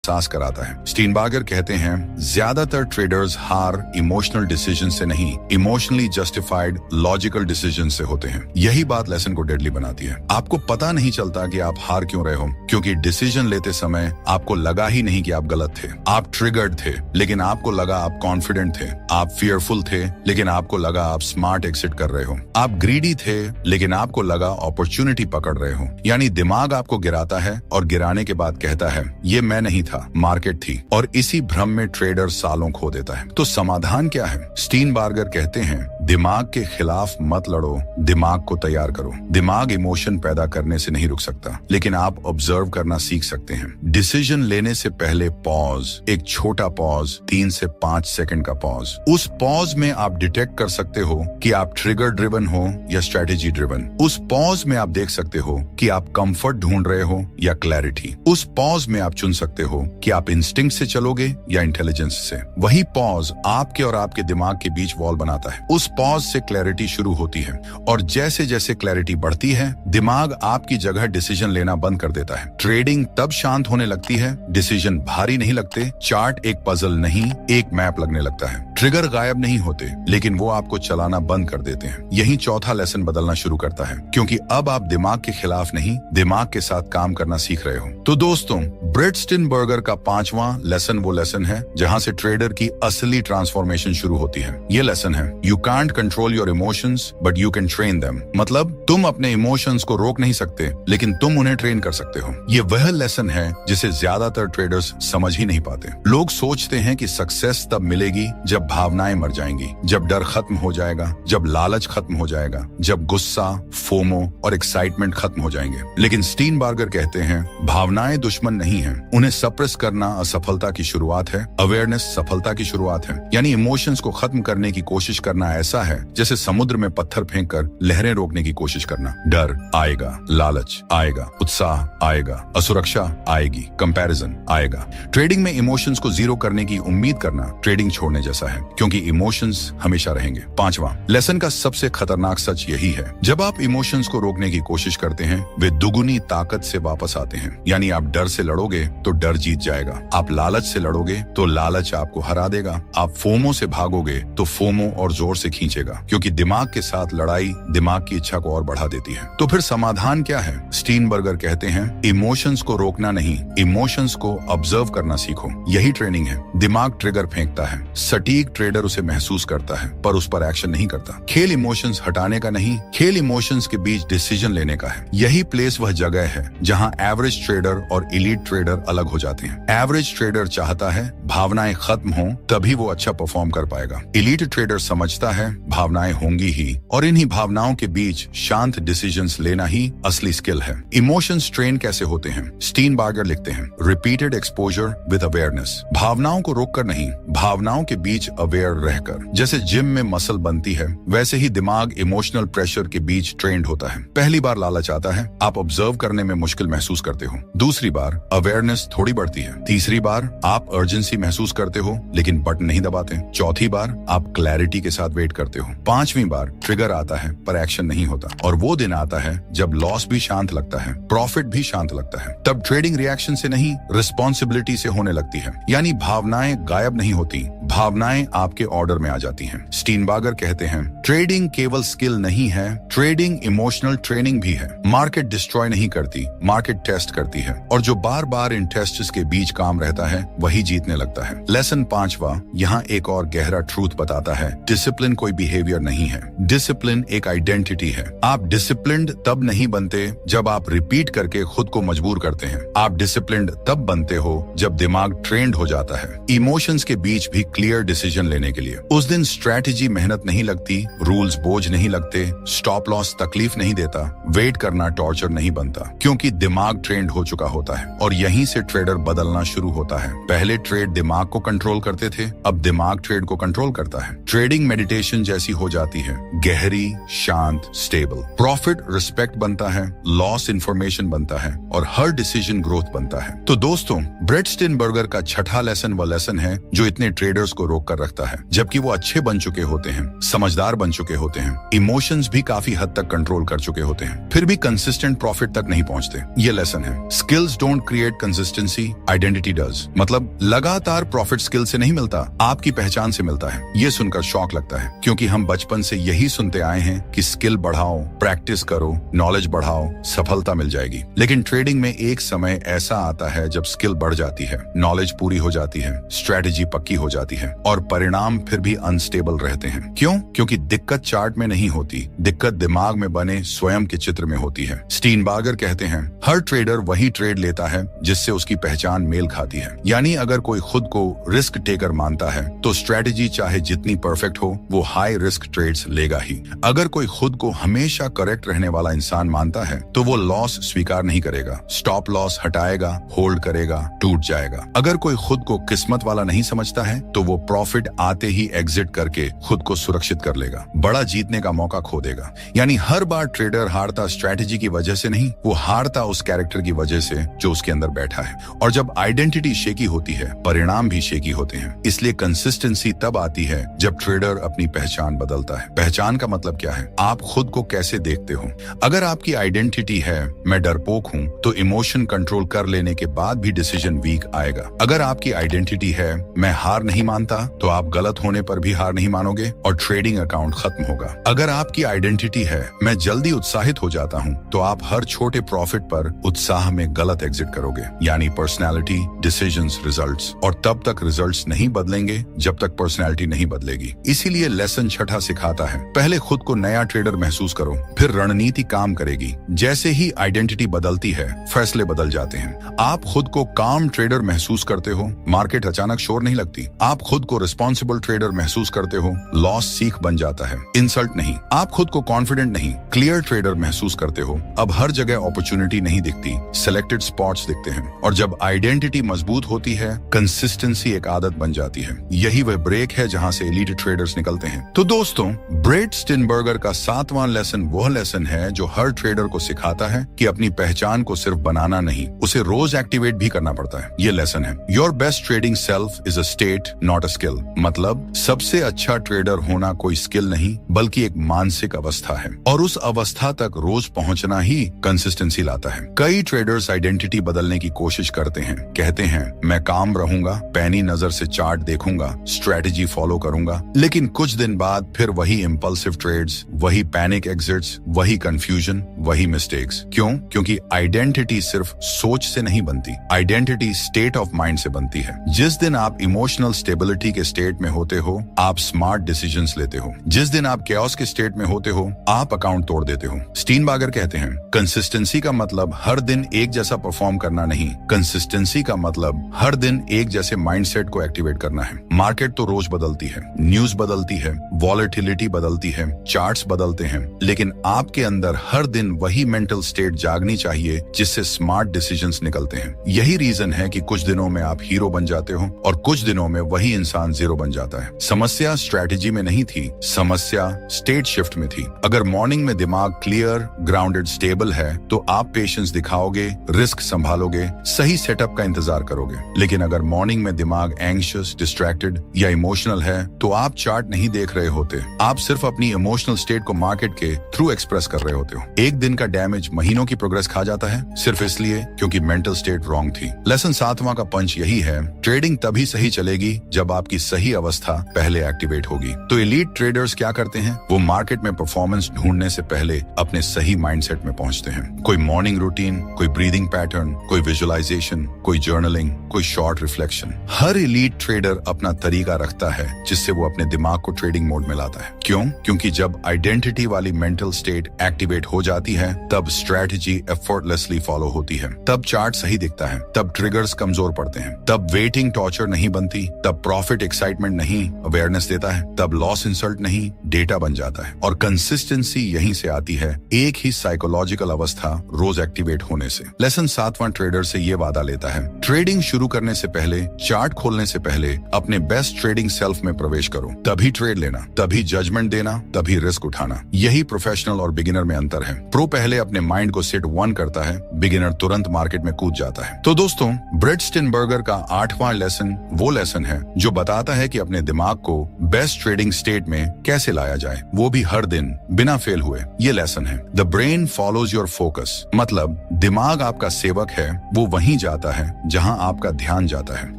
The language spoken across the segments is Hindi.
एहसास कराता है। स्टीनबार्गर कहते हैं ज्यादातर ट्रेडर्स हार इमोशनल डिसीजन से नहीं, इमोशनली जस्टिफाइड लॉजिकल डिसीजन से होते हैं। यही बात लेसन को डेडली बनाती है। आपको पता नहीं चलता कि आप हार क्यों रहे हो, क्योंकि डिसीजन लेते समय आपको लगा ही नहीं कि आप गलत थे। आप ट्रिगर्ड थे, लेकिन आपको लगा आप कॉन्फिडेंट थे। आप फियरफुल थे, लेकिन आपको लगा आप स्मार्ट एग्जिट कर रहे हो। आप ग्रीडी थे, लेकिन आपको लगा अपॉर्चुनिटी पकड़ रहे हो। यानी दिमाग आपको गिराता है और गिराने के बाद कहता है ये मैं नहीं था, मार्केट थी। और इसी भ्रम में ट्रेडर सालों खो देता है। तो समाधान क्या है? स्टीनबार्गर कहते हैं दिमाग के खिलाफ मत लड़ो, दिमाग को तैयार करो। दिमाग इमोशन पैदा करने से नहीं रुक सकता, लेकिन आप ऑब्जर्व करना सीख सकते हैं। डिसीजन लेने से पहले पॉज, एक छोटा पॉज, 3 से 5 सेकंड का पॉज। उस पॉज में आप डिटेक्ट कर सकते हो कि आप ट्रिगर ड्रिवन हो या स्ट्रेटेजी ड्रिवन। उस पॉज में आप देख सकते हो कि आप कंफर्ट ढूंढ रहे हो या क्लैरिटी। उस पॉज में आप चुन सकते हो कि आप इंस्टिंक्ट से चलोगे या इंटेलिजेंस से। वही पॉज आपके और आपके दिमाग के बीच वॉल बनाता है। उस पॉज से क्लैरिटी शुरू होती है और जैसे जैसे क्लैरिटी बढ़ती है, दिमाग आपकी जगह डिसीजन लेना बंद कर देता है। ट्रेडिंग तब शांत होने लगती है, डिसीजन भारी नहीं लगते, चार्ट एक पजल नहीं, एक मैप लगने लगता है। ट्रिगर गायब नहीं होते, लेकिन वो आपको चलाना बंद कर देते हैं। यही चौथा लेसन बदलना शुरू करता है, क्योंकि अब आप दिमाग के खिलाफ नहीं, दिमाग के साथ काम करना सीख रहे हो। तो दोस्तों, ब्रेट स्टीनबर्गर का 5वां लेसन वो लेसन है जहां से ट्रेडर की असली ट्रांसफॉर्मेशन शुरू होती है। ये लेसन है you can't control your emotions but you can train them. मतलब तुम अपने इमोशंस को रोक नहीं सकते, लेकिन तुम उन्हें ट्रेन कर सकते हो। ये वह लेसन है जिसे ज्यादातर ट्रेडर्स समझ ही नहीं पाते। लोग सोचते हैं कि सक्सेस तब मिलेगी जब भावनाएं मर जाएंगी, जब डर खत्म हो जाएगा, जब लालच खत्म हो जाएगा, जब गुस्सा, फोमो और एक्साइटमेंट खत्म हो जाएंगे। लेकिन स्टीनबार्गर कहते हैं भावनाएं दुश्मन नहीं है, उन्हें सप्रेस करना असफलता की शुरुआत है, अवेयरनेस सफलता की शुरुआत है। यानी इमोशंस को खत्म करने की कोशिश करना ऐसा है जैसे समुद्र में पत्थर फेंक कर लहरें रोकने की कोशिश करना। डर आएगा, लालच आएगा, उत्साह आएगा, असुरक्षा आएगी, कंपैरिजन आएगा। ट्रेडिंग में इमोशंस को जीरो करने की उम्मीद करना ट्रेडिंग छोड़ने जैसा है, क्योंकि इमोशंस हमेशा रहेंगे। 5वां लेसन का सबसे खतरनाक सच यही है, जब आप इमोशंस को रोकने की कोशिश करते हैं, वे दुगुनी ताकत से वापस आते हैं। यानी आप डर से लड़ोगे तो डर जीत जाएगा, आप लालच से लड़ोगे तो लालच आपको हरा देगा, आप फोमो से भागोगे तो फोमो और जोर से खींचेगा, क्योंकि दिमाग के साथ लड़ाई दिमाग की इच्छा को और बढ़ा देती है। तो फिर समाधान क्या है? स्टीनबर्गर कहते हैं इमोशंस को रोकना नहीं, इमोशंस को ऑब्जर्व करना सीखो। यही ट्रेनिंग है। दिमाग ट्रिगर फेंकता है, सटीक ट्रेडर उसे महसूस करता है पर उस पर एक्शन नहीं करता। खेल इमोशंस हटाने का नहीं, खेल इमोशंस के बीच डिसीजन लेने का है। यही प्लेस वह जगह है जहां एवरेज ट्रेडर और एलीट ट्रेडर अलग हो जाते हैं। एवरेज ट्रेडर चाहता है भावनाएं खत्म हो, तभी वो अच्छा परफॉर्म कर पाएगा। एलीट ट्रेडर समझता है भावनाएं होंगी ही, और इन्हीं भावनाओं के बीच शांत डिसीजंस लेना ही असली स्किल है। इमोशंस ट्रेन कैसे होते हैं? स्टीनबार्गर लिखते हैं रिपीटेड एक्सपोजर विद अवेयरनेस। भावनाओं को रोककर नहीं, भावनाओं के बीच अवेयर रहकर। जैसे जिम में मसल बनती है, वैसे ही दिमाग इमोशनल प्रेशर के बीच ट्रेंड होता है। पहली बार लालच आता है, आप ऑब्जर्व करने में मुश्किल महसूस करते हो। दूसरी बार अवेयरनेस थोड़ी बढ़ती है। तीसरी बार आप अर्जेंसी महसूस करते हो, लेकिन बटन नहीं दबाते। चौथी बार आप क्लैरिटी के साथ वेट करते हो। 5वीं बार ट्रिगर आता है पर एक्शन नहीं होता, और वो दिन आता है जब लॉस भी शांत लगता है, प्रॉफिट भी शांत लगता है। तब ट्रेडिंग रिएक्शन से नहीं, रिस्पॉन्सिबिलिटी से होने लगती है। यानी भावनाएं गायब नहीं होती, भावनाएं आपके ऑर्डर में आ जाती हैं। स्टीनबार्गर कहते हैं ट्रेडिंग केवल स्किल नहीं है, ट्रेडिंग इमोशनल ट्रेनिंग भी है। मार्केट डिस्ट्रॉय नहीं करती, मार्केट टेस्ट करती है, और जो बार बार इन टेस्ट्स के बीच काम रहता है वही जीतने लगता है। लेसन 5वां यहाँ एक और गहरा ट्रूथ बताता है, डिसिप्लिन कोई बिहेवियर नहीं है, डिसिप्लिन एक आइडेंटिटी है। आप डिसिप्लिन्ड तब नहीं बनते जब आप रिपीट करके खुद को मजबूर करते हैं। आप डिसिप्लिन्ड तब बनते हो जब दिमाग ट्रेंड हो जाता है इमोशंस के बीच भी क्लियर डिसीजन लेने के लिए। उस दिन स्ट्रैटेजी मेहनत नहीं लगती, रूल्स बोझ नहीं लगते, स्टॉप लॉस तकलीफ नहीं देता, वेट करना टॉर्चर नहीं बनता, क्योंकि दिमाग ट्रेंड हो चुका होता है। और यहीं से ट्रेडर बदलना शुरू होता है। पहले ट्रेड दिमाग को कंट्रोल करते थे, अब दिमाग ट्रेड को कंट्रोल करता है। ट्रेडिंग मेडिटेशन जैसी हो जाती है, गहरी, शांत, स्टेबल। प्रॉफिट रिस्पेक्ट बनता है, लॉस इंफॉर्मेशन बनता है, और हर डिसीजन ग्रोथ बनता है। तो दोस्तों, ब्रेट स्टीनबर्गर का छठा लेसन वो लेसन है जो इतने ट्रेडर्स को रोक कर रखता है, जबकि वो अच्छे बन चुके होते हैं, समझदार बन चुके होते हैं, इमोशंस भी काफी हद तक कंट्रोल कर चुके होते हैं, फिर भी कंसिस्टेंट प्रॉफिट तक नहीं पहुंचते। ये लेसन है। Skills don't create consistency, identity does. मतलब लगातार प्रॉफिट स्किल से नहीं मिलता, आपकी पहचान से मिलता है। ये सुनकर शौक लगता है, क्योंकि हम बचपन से यही सुनते आए हैं कि स्किल बढ़ाओ, प्रैक्टिस करो, नॉलेज बढ़ाओ, सफलता मिल जाएगी। लेकिन ट्रेडिंग में एक समय ऐसा आता है जब स्किल बढ़ जाती है, नॉलेज पूरी हो जाती है, स्ट्रेटेजी पक्की हो जाती है, और परिणाम फिर भी अनस्टेबल रहते हैं। क्यों? क्योंकि दिक्कत चार्ट में नहीं होती, दिक्कत दिमाग में बने स्वयं के चित्र में होती है। स्टीनबार्गर कहते हैं, हर ट्रेडर वही ट्रेड लेता है जिससे उसकी पहचान मेल खाती है। यानी अगर कोई खुद को रिस्क टेकर मानता है तो स्ट्रेटेजी चाहे जितनी परफेक्ट हो, वो हाई रिस्क ट्रेड्स लेगा ही। अगर कोई खुद को हमेशा करेक्ट रहने वाला इंसान मानता है तो वो लॉस स्वीकार नहीं करेगा, स्टॉप लॉस हटाएगा, होल्ड करेगा, टूट जाएगा। अगर कोई खुद को किस्मत वाला नहीं समझता है तो वो प्रॉफिट आते ही एग्जिट करके खुद को सुरक्षित कर लेगा, बड़ा जीतने का मौका खो देगा। यानी हर बार ट्रेडर हारता स्ट्रेटेजी की वजह से नहीं, वो हारता उस कैरेक्टर की वजह से जो उसके अंदर बैठा है। और जब आइडेंटिटी शेकी होती है, परिणाम भी शेकी होते हैं। इसलिए कंसिस्टेंसी तब आती है जब ट्रेडर अपनी पहचान बदलता है। पहचान का मतलब क्या है? आप खुद को कैसे देखते हो। अगर आपकी आइडेंटिटी है मैं डरपोक हूँ, तो इमोशन कंट्रोल कर लेने के बाद भी डिसीजन वीक आएगा। अगर आपकी आइडेंटिटी है मैं हार नहीं मानता, तो आप गलत होने पर भी हार नहीं मानोगे और ट्रेडिंग अकाउंट खत्म होगा। अगर आपकी आइडेंटिटी है मैं जल्दी उत्साहित हो जाता हूँ, तो आप हर छोटे प्रॉफिट पर उत्साह में गलत एग्जिट करोगे। यानी पर्सनैलिटी, डिसीजंस, रिजल्ट्स। और तब तक रिजल्ट्स नहीं बदलेंगे जब तक पर्सनैलिटी नहीं बदलेगी। इसीलिए लेसन छठा सिखाता है, पहले खुद को नया ट्रेडर महसूस करो, फिर रणनीति काम करेगी। जैसे ही आइडेंटिटी बदलती है, फैसले बदल जाते हैं। आप खुद को काम ट्रेडर महसूस करते हो, मार्केट अचानक शोर नहीं लगती। आप खुद को रिस्पॉन्सिबल ट्रेडर महसूस करते हो, लॉस सीख बन जाता है, इंसल्ट नहीं। आप खुद को कॉन्फिडेंट नहीं, क्लियर ट्रेडर महसूस करते हो, अब हर जगह अपॉर्चुनिटी नहीं दिखती, सिलेक्टेड स्पॉट्स दिखते हैं। और जब आइडेंटिटी मजबूत होती है, कंसिस्टेंसी एक आदत बन जाती है। यही वह ब्रेक है जहां से एलीट ट्रेडर्स निकलते हैं। तो दोस्तों, ब्रेट स्टिनबर्गर का 7वां लेसन वह लेसन है जो हर ट्रेडर को सिखाता है कि अपनी पहचान को सिर्फ बनाना नहीं, उसे रोज एक्टिवेट भी करना पड़ता है। ये लेसन है, your best trading self is a state not a skill. मतलब सबसे अच्छा ट्रेडर होना कोई स्किल नहीं, बल्कि एक मानसिक अवस्था है, और उस अवस्था तक रोज पहुंचना ही कंसिस्टेंसी लाता है। कई ट्रेडर्स आइडेंटिटी बदलने की कोशिश करते हैं, कहते हैं मैं काम रहूंगा, पैनी नजर से चार्ट देखूंगा, स्ट्रेटेजी फॉलो करूंगा, लेकिन कुछ दिन बाद फिर वही इंपल्सिव ट्रेड्स, वही पैनिक एग्जिट्स, वही कंफ्यूजन, वही मिस्टेक्स। क्यों? क्योंकि आइडेंटिटी सिर्फ सोच से नहीं बनती, आइडेंटिटी स्टेट ऑफ माइंड से बनती है। जिस दिन आप इमोशनल स्टेबिलिटी के स्टेट में होते हो, आप स्मार्ट डिसीजंस लेते हो। जिस दिन आप कैओस के स्टेट में होते हो, आप अकाउंट तोड़ देते हो। स्टीनबार्गर कहते हैं, कंसिस्टेंसी का मतलब हर दिन एक जैसा परफॉर्म करना नहीं, कंसिस्टेंसी का मतलब हर दिन एक जैसे माइंडसेट को एक्टिवेट करना है। मार्केट तो रोज बदलती है, न्यूज बदलती है, वॉलेटिलिटी बदलती है, चार्ट्स बदलते हैं, लेकिन आपके अंदर हर दिन वही मेंटल स्टेट जागनी चाहिए जिससे स्मार्ट डिसीजंस निकलते हैं। यही रीजन है कि कुछ दिनों में आप हीरो बन जाते हो और कुछ दिनों में वही इंसान जीरो बन जाता है। समस्या स्ट्रेटेजी में नहीं थी, समस्या स्टेट शिफ्ट में थी। अगर मॉर्निंग में दिमाग क्लियर, ग्राउंडेड, स्टेबल है तो आप पेशेंस दिखाओगे, रिस्क संभालोगे, सही सेटअप का इंतजार करोगे। लेकिन अगर मॉर्निंग में दिमाग एंग्शियस, डिस्ट्रैक्टेड या इमोशनल है तो आप चार्ट नहीं देख रहे होते, आप सिर्फ अपनी इमोशनल स्टेट को मार्केट के थ्रू एक्सप्रेस कर रहे होते हो। एक दिन का डैमेज महीनों की प्रोग्रेस खा जाता है, सिर्फ इसलिए क्योंकि मेंटल स्टेट रॉन्ग थी। लेसन 7वां का पंच यही है, ट्रेडिंग तभी सही चलेगी जब आपकी सही अवस्था पहले एक्टिवेट होगी। तो एलीट ट्रेडर्स क्या करते हैं? वो मार्केट में परफॉर्मेंस ढूंढने से पहले अपने सही माइंडसेट में पहुंचते हैं। कोई मॉर्निंग रूटीन, कोई ब्रीदिंग पैटर्न, कोई विजुअलाइजेशन, कोई जर्नलिंग, कोई शॉर्ट रिफ्लेक्शन। हर एलीट ट्रेडर अपना तरीका रखता है जिससे वो अपने दिमाग को ट्रेडिंग मोड में लाता है। क्यों? क्योंकि जब आइडेंटिटी वाली मेंटल स्टेट एक्टिवेट हो जाती है, तब स्ट्रेटेजी एफर्टलेसली फॉलो होती है, तब चार्ट सही दिखता है, तब ट्रिगर्स कमजोर पड़ते हैं, तब वेटिंग टॉर्चर नहीं बनती, तब प्रॉफिट एक्साइटमेंट नहीं अवेयरनेस देता है, तब लॉस इंसल्ट नहीं डेटा बन जाता है। और कंसिस्टेंसी यहीं से आती है, एक ही साइकोलॉजिकल अवस्था रोज एक्टिवेट होने से। लेसन 7वां ट्रेडर से ये वादा लेता है, ट्रेडिंग शुरू करने से पहले, चार्ट खोलने से पहले अपने बेस्ट ट्रेडिंग सेल्फ में प्रवेश करो, तभी ट्रेड लेना, तभी जजमेंट देना, तभी रिस्क उठाना। यही प्रोफेशनल और बिगिनर में अंतर है। प्रो पहले अपने माइंड को सेट 1 करता है, बिगिनर तुरंत मार्केट में कूद जाता है। तो दोस्तों, ब्रेट स्टिनबर्गर का 8वां लेसन वो लेसन है जो बताता है कि अपने दिमाग को बेस्ट ट्रेडिंग स्टेट में कैसे लाया जाए, वो भी हर दिन बिना फेल हुए। ये लेसन है the brain follows your focus, मतलब दिमाग आपका सेवक है, वो वहीं जाता है जहां आपका ध्यान जाता है।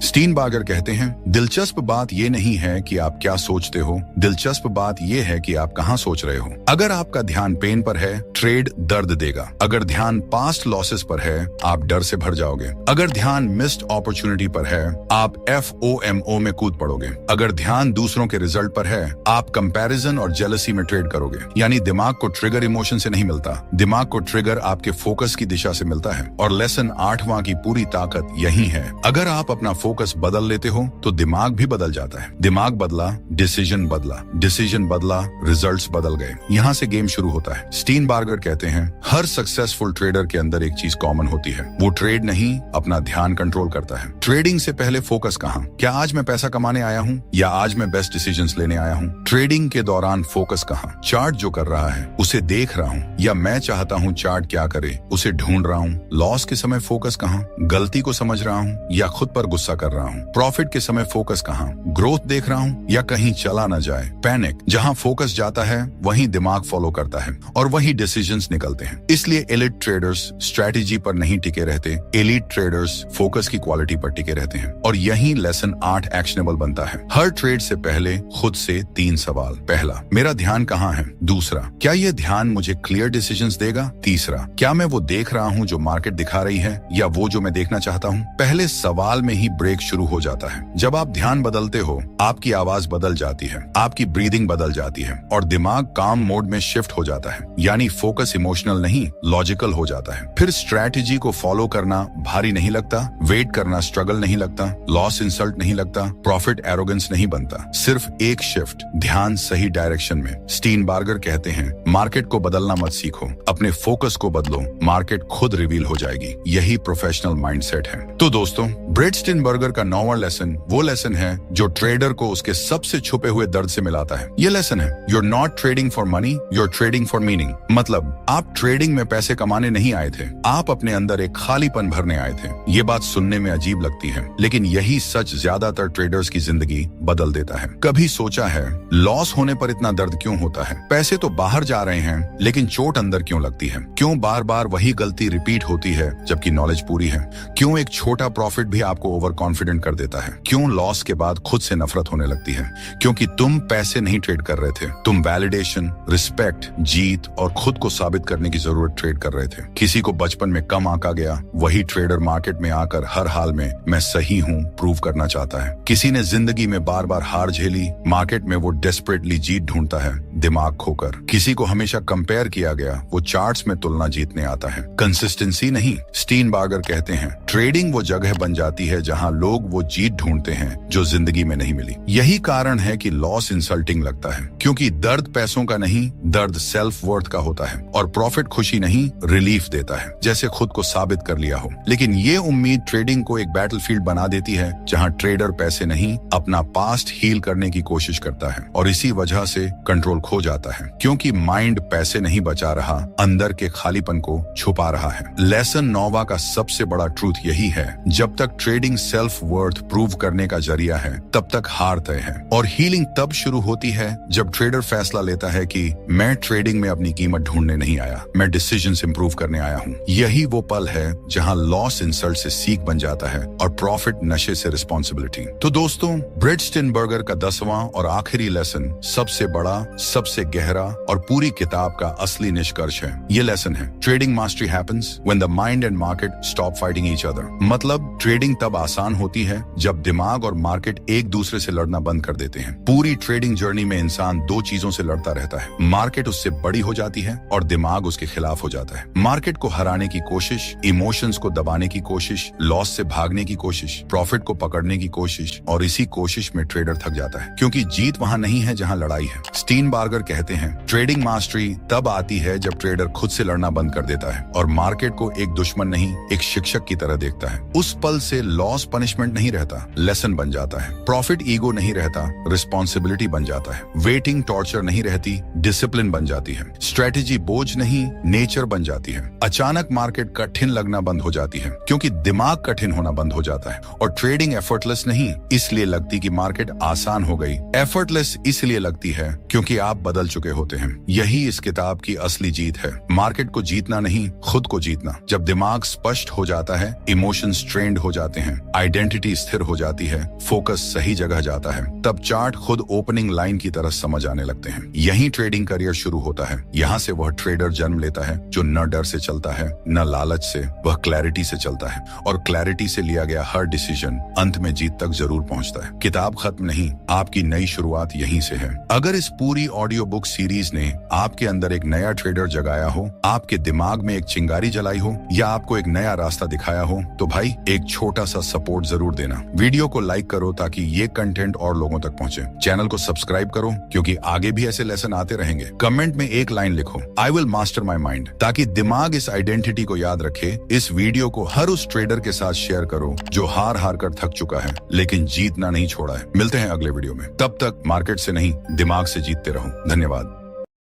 स्टीनबार्गर कहते हैं, दिलचस्प बात ये नहीं है कि आप क्या सोचते हो, दिलचस्प बात ये है कि आप कहां सोच रहे हो। अगर आपका ध्यान पेन पर है, ट्रेड दर्द देगा। अगर ध्यान पास्ट लॉसेस पर है, आप डर से भर जाओगे। अगर ध्यान मिस्ड अपॉर्चुनिटी पर है, आप FOMO में कूद पड़ोगे। अगर ध्यान दूसरों के रिजल्ट पर है, आप कंपैरिजन और जेलसी में ट्रेड करोगे। यानी दिमाग को ट्रिगर इमोशन से नहीं मिलता, दिमाग को ट्रिगर आपके फोकस की दिशा से मिलता है। और लेसन 8वां की पूरी ताकत यही है। अगर आप अपना फोकस बदल लेते हो तो दिमाग भी बदल जाता है। दिमाग बदला, डिसीजन बदला, डिसीजन बदला, रिजल्ट्स बदल गए। यहाँ से गेम शुरू होता है। स्टीनबार्गर कहते हैं, हर सक्सेसफुल ट्रेडर के अंदर एक चीज कॉमन होती है, वो ट्रेड नहीं अपना ध्यान कंट्रोल करता है। ट्रेडिंग से पहले फोकस कहाँ? क्या आज मैं पैसा कमाने आया हूँ या आज मैं बेस्ट डिसीजंस लेने आया हूँ? ट्रेडिंग के दौरान फोकस कहाँ? चार्ट जो कर रहा है उसे देख रहा हूँ या मैं चाहता हूँ चार्ट क्या करे उसे ढूंढ रहा हूँ? लॉस के समय फोकस कहाँ? गलती को समझ रहा हूँ या खुद पर गुस्सा कर रहा हूँ? प्रॉफिट के समय फोकस कहाँ? ग्रोथ देख रहा हूँ या कहीं चला न जाए? पैनिक, जहाँ फोकस जाता है वहीं दिमाग फॉलो करता है और वहीं डिसीजंस निकलते हैं। इसलिए एलिट ट्रेडर्स स्ट्रेटेजी पर नहीं टिके रहते, एलिट ट्रेडर्स फोकस की क्वालिटी पर टिके रहते हैं। और यही लेसन 8 एक्शनेबल बनता है। हर ट्रेड से पहले खुद से 3 सवाल। पहला, मेरा ध्यान कहाँ है? दूसरा, क्या यह ध्यान मुझे क्लियर डिसीजंस देगा? तीसरा, क्या मैं वो देख रहा हूँ जो मार्केट दिखा रही है या वो जो मैं देखना चाहता हूँ? पहले सवाल में ही ब्रेक शुरू हो जाता है। जब आप ध्यान बदलते हो, आपकी आवाज बदल जाती है, आपकी ब्रीदिंग बदल जाती है और दिमाग काम मोड में शिफ्ट हो जाता है। यानी फोकस इमोशनल नहीं, लॉजिकल हो जाता है। फिर स्ट्रैटेजी को फॉलो करना भारी नहीं लगता, वेट करना स्ट्रगल नहीं लगता, लॉस इंसल्ट नहीं लगता, प्रॉफिट एरोगेंस नहीं बनता। सिर्फ एक शिफ्ट, ध्यान सही डायरेक्शन में। स्टीनबार्गर कहते हैं, मार्केट को बदलना मत सीखो, अपने फोकस को बदलो, मार्केट खुद रिवील हो जाएगी। यही प्रोफेशनल माइंडसेट है। तो दोस्तों, ब्रेट स्टीनबर्गर का 9वां लेसन वो लेसन है जो ट्रेडर को उसके सबसे छुपे हुए दर्द से मिलाता है। ये लेसन है, you are not trading for money, you are trading for meaning. मतलब आप ट्रेडिंग में पैसे कमाने नहीं आए थे, आप अपने अंदर एक खालीपन भरने आए थे। ये बात सुनने में अजीब लगती है, लेकिन यही सच ज्यादातर ट्रेडर्स की जिंदगी बदल देता है। कभी सोचा है लॉस होने पर इतना दर्द क्यों होता है? पैसे तो बाहर जा रहे हैं लेकिन चोट अंदर क्यों लगती है? क्यों बार बार वही गलती रिपीट होती है जबकि नॉलेज पूरी है? क्यों एक छोटा प्रॉफिट भी आपको ओवर कॉन्फिडेंट कर देता है? क्यों लॉस के बाद खुद से नफरत होने लगती है? क्योंकि तुम पैसे नहीं ट्रेड कर रहे थे, तुम वैलिडेशन, रिस्पेक्ट, जीत और खुद को साबित करने की जरूरत ट्रेड कर रहे थे। किसी को बचपन में कम आंका गया, वही ट्रेडर मार्केट में आकर हर हाल में मैं सही हूँ प्रूव करना चाहता है। किसी ने जिंदगी में बार बार हार झेली, मार्केट में वो डेस्परेटली जीत ढूंढता है दिमाग खोकर। किसी को हमेशा कंपेयर किया गया, वो चार्ट्स में तुलना जीतने आता है, कंसिस्टेंसी नहीं। स्टीनबार्गर कहते हैं, ट्रेडिंग वो जगह बन जाती है जहां लोग वो जीत ढूंढते हैं जो जिंदगी में नहीं मिली। यही कारण है कि लॉस इंसल्टिंग लगता है, क्योंकि दर्द पैसों का नहीं, दर्द सेल्फ वर्थ का होता है। और प्रॉफिट खुशी नहीं, रिलीफ देता है, जैसे खुद को साबित कर लिया हो। लेकिन ये उम्मीद ट्रेडिंग को एक बैटलफील्ड बना देती है जहां ट्रेडर पैसे नहीं, अपना पास्ट हील करने की कोशिश करता है और इसी वजह से कंट्रोल खो जाता है, क्योंकि माइंड पैसे नहीं बचा रहा, अंदर के खालीपन को छुपा रहा है। लेसन 9वां का सबसे बड़ा ट्रूथ यही है, जब तक ट्रेडिंग सेल्फ वर्थ प्रूव करने का जरिया है, तब तक हार तय है। और हीलिंग तब शुरू होती है जब ट्रेडर फैसला लेता है कि मैं ट्रेडिंग में अपनी कीमत ढूंढने नहीं आया, मैं डिसीजंस इंप्रूव करने आया हूँ। यही वो पल है जहां लॉस इंसल्ट से सीख बन जाता है और प्रॉफिट नशे से रिस्पॉन्सिबिलिटी। तो दोस्तों, ब्रेट स्टीनबर्गर का 10वां और आखिरी लेसन सबसे बड़ा, सबसे गहरा और पूरी किताब का असली निष्कर्ष है। ये लेसन है, trading mastery happens when the mind and market stop fighting each other. मतलब ट्रेडिंग तब आसान होती है जब दिमाग और मार्केट एक दूसरे से लड़ना बंद कर देते हैं। पूरी ट्रेडिंग जर्नी में इंसान 2 चीजों से लड़ता रहता है, मार्केट उससे बड़ी हो जाती है और दिमाग उसके खिलाफ हो जाता है। मार्केट को हराने की कोशिश, इमोशंस को दबाने की कोशिश, लॉस से भागने की कोशिश, प्रॉफिट को पकड़ने की कोशिश, और इसी कोशिश में ट्रेडर थक जाता है, क्योंकि जीत वहां नहीं है जहां लड़ाई है। स्टीनबार्गर कहते हैं, ट्रेडिंग मास्टरी तब आती है जब ट्रेडर खुद से लड़ना बंद कर देता है और मार्केट को एक दुश्मन नहीं, एक शिक्षक की तरह देखता है। उस पल से लॉस पनिशमेंट नहीं रहता, लेसन बन जाता है। प्रॉफिट ईगो नहीं रहता, रिस्पॉन्सिबिलिटी बन जाता है। वेटिंग टॉर्चर नहीं रहती, डिसिप्लिन बन जाती है। स्ट्रेटेजी बोझ नहीं, नेचर बन जाती है। अचानक मार्केट कठिन लगना बंद हो जाती है क्योंकि दिमाग कठिन होना बंद हो जाता है। और ट्रेडिंग एफर्टलेस नहीं इसलिए लगती कि मार्केट आसान हो गई, एफर्टलेस इसलिए लगती है क्योंकि आप बदल चुके होते हैं। यही इस किताब की असली जीत है। मार्केट को जीतना नहीं, खुद को जीतना। जब दिमाग स्पष्ट हो जाता है, इमोशंस ट्रेंड हो जाते हैं, आइडेंटिटी स्थिर हो जाती है, फोकस सही जगह जाता है, तब चार्ट खुद ओपनिंग लाइन की तरह समझ आने लगते हैं। यही ट्रेडिंग करियर शुरू होता है। यहाँ से वह ट्रेडर जन्म लेता है जो न डर से चलता है न लालच से, वह क्लैरिटी से चलता है। और क्लैरिटी से लिया गया हर डिसीजन अंत में जीत तक जरूर पहुंचता है। किताब खत्म नहीं, आपकी नई शुरुआत यहीं से है। अगर इस पूरी ऑडियो बुक सीरीज ने आपके अंदर एक नया ट्रेडर जगाया हो, आपके दिमाग में एक चिंगारी जलाई हो या आपको एक नया रास्ता दिखाया हो, तो भाई एक छोटा सा सपोर्ट जरूर देना। वीडियो को लाइक करो ताकि ये कंटेंट और लोगों तक पहुंचे। चैनल को सब्सक्राइब करो क्योंकि आगे भी ऐसे लेसन आते रहेंगे। कमेंट में एक लाइन लिखो, I will master my mind, ताकि दिमाग इस आइडेंटिटी को याद रखे। इस वीडियो को हर उस ट्रेडर के साथ शेयर करो जो हार हार कर थक चुका है लेकिन जीतना नहीं छोड़ा है। मिलते हैं अगले वीडियो में। तब तक मार्केट से नहीं, दिमाग से जीतते रहो। धन्यवाद।